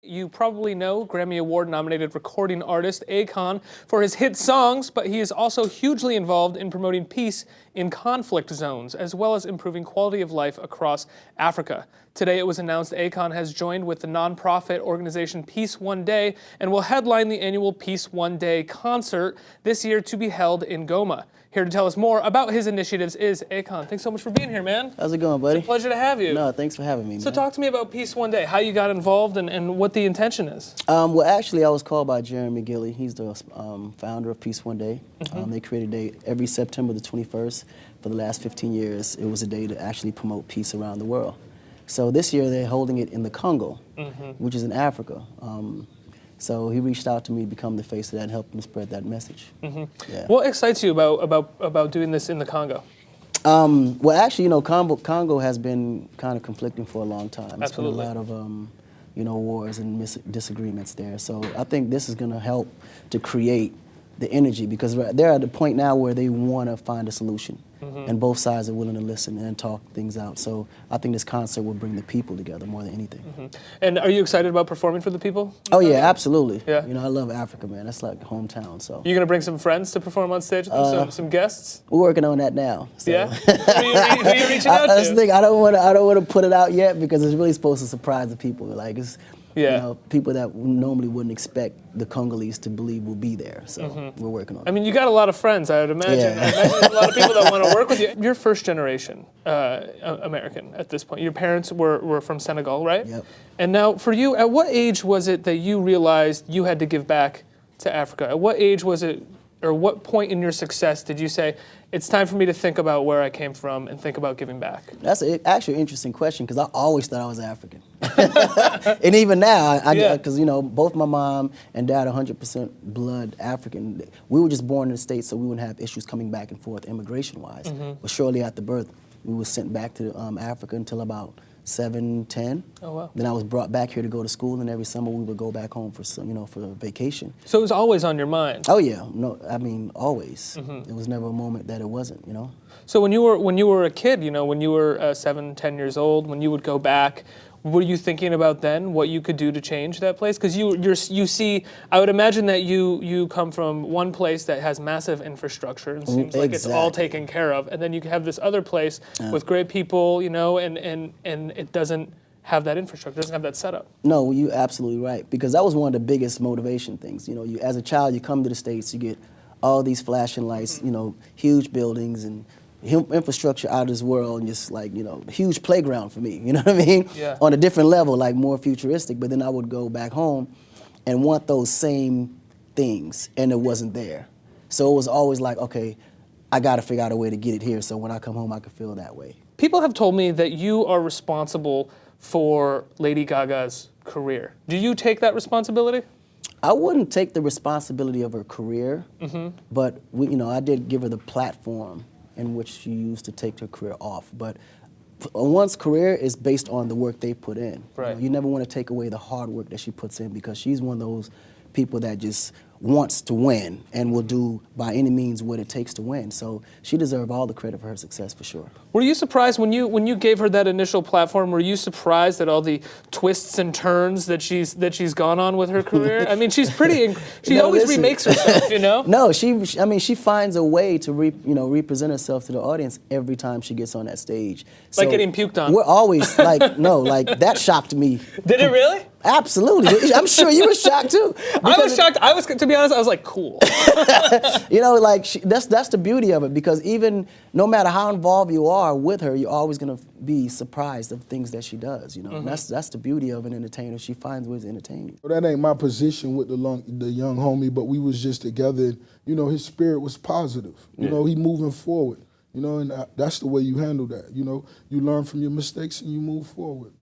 You probably know Grammy Award-nominated recording artist Akon for his hit songs, but he is also hugely involved in promoting peace in conflict zones, as well as improving quality of life across Africa. Today it was announced Akon has joined with the nonprofit organization Peace One Day and will headline the annual Peace One Day concert this year to be held in Goma. Here to tell us more about his initiatives is Akon. Thanks so much for being here, man. How's it going, buddy? It's a pleasure to have you. No, thanks for having me, man. So talk to me about Peace One Day, how you got involved and what the intention is. Well, actually, I was called by Jeremy Gilly. He's the founder of Peace One Day. They created a day every September the 21st. For the last 15 years, it was a day to actually promote peace around the world. So this year, they're holding it in the Congo, which is in Africa. So he reached out to me to become the face of that and help him spread that message. Yeah. What excites you about doing this in the Congo? Well, actually, you know, Congo has been kind of conflicting for a long time. There's been a lot of, you know, wars and disagreements there. So I think this is going to help to create the energy because they're at the point now where they want to find a solution. And both sides are willing to listen and talk things out. So I think this concert will bring the people together more than anything. And are you excited about performing for the people? Oh yeah, absolutely. Yeah. You know, I love Africa, man. That's like hometown. So you gonna bring some friends to perform on stage with them? Some guests? We're working on that now. So. Yeah. Who are you reaching out to? That's the thing. I don't want to put it out yet because it's really supposed to surprise the people. Like it's. You know, people that normally wouldn't expect the Congolese to believe will be there. So we're working on it. I mean, you got a lot of friends, I would imagine. Yeah. I imagine there's a lot of people that want to work with you. You're first generation American at this point. Your parents were from Senegal, right? Yep. And now for you, at what age was it that you realized you had to give back to Africa? At what age was it, or what point in your success did you say, it's time for me to think about where I came from and think about giving back? That's actually an interesting question because I always thought I was African. And even now, because you know, both my mom and dad are 100% blood African. We were just born in the States, so we wouldn't have issues coming back and forth immigration-wise. But shortly after birth, we were sent back to Africa until about 7, 10. Oh, wow. Then I was brought back here to go to school, and every summer we would go back home for for vacation. So it was always on your mind? Oh yeah, no, I mean always. There was never a moment that it wasn't, you know. So when you were a kid, you know, when you were 7, 10 years old, when you would go back, were you thinking about then what you could do to change that place? Because you see, I would imagine that you come from one place that has massive infrastructure and seems like it's all taken care of, and then you have this other place with great people, you know, and it doesn't have that infrastructure, doesn't have that setup. No, you're absolutely right, because that was one of the biggest motivation things. You know, you as a child, you come to the States, you get all these flashing lights, you know, huge buildings and infrastructure out of this world, and just like, you know, a huge playground for me, you know what I mean? Yeah. On a different level, like more futuristic, but then I would go back home and want those same things, and it wasn't there. So it was always like, okay, I gotta figure out a way to get it here, so when I come home I can feel that way. People have told me that you are responsible for Lady Gaga's career. Do you take that responsibility? I wouldn't take the responsibility of her career, but you know, I did give her the platform in which she used to take her career off. But one's career is based on the work they put in. Right. You never want to take away the hard work that she puts in, because she's one of those people that just wants to win and will do by any means what it takes to win. So she deserves all the credit for her success, for sure. Were you surprised when you gave her that initial platform? Were you surprised at all the twists and turns that she's gone on with her career? I mean, she's pretty. She always remakes herself, you know. No, I mean, she finds a way to represent herself to the audience every time she gets on that stage. So like getting puked on. We're always like, no, like that shocked me. Did it really? Absolutely. I'm sure you were shocked too. I was shocked. To be honest, I was like, cool. You know, like that's the beauty of it, because even no matter how involved you are with her, you're always gonna be surprised of things that she does. You know, and that's the beauty of an entertainer. She finds ways to entertain you. Well, that ain't my position with the young homie, but we was just together. And, you know, his spirit was positive. You know, he moving forward. You know, and that's the way you handle that. You know, you learn from your mistakes and you move forward.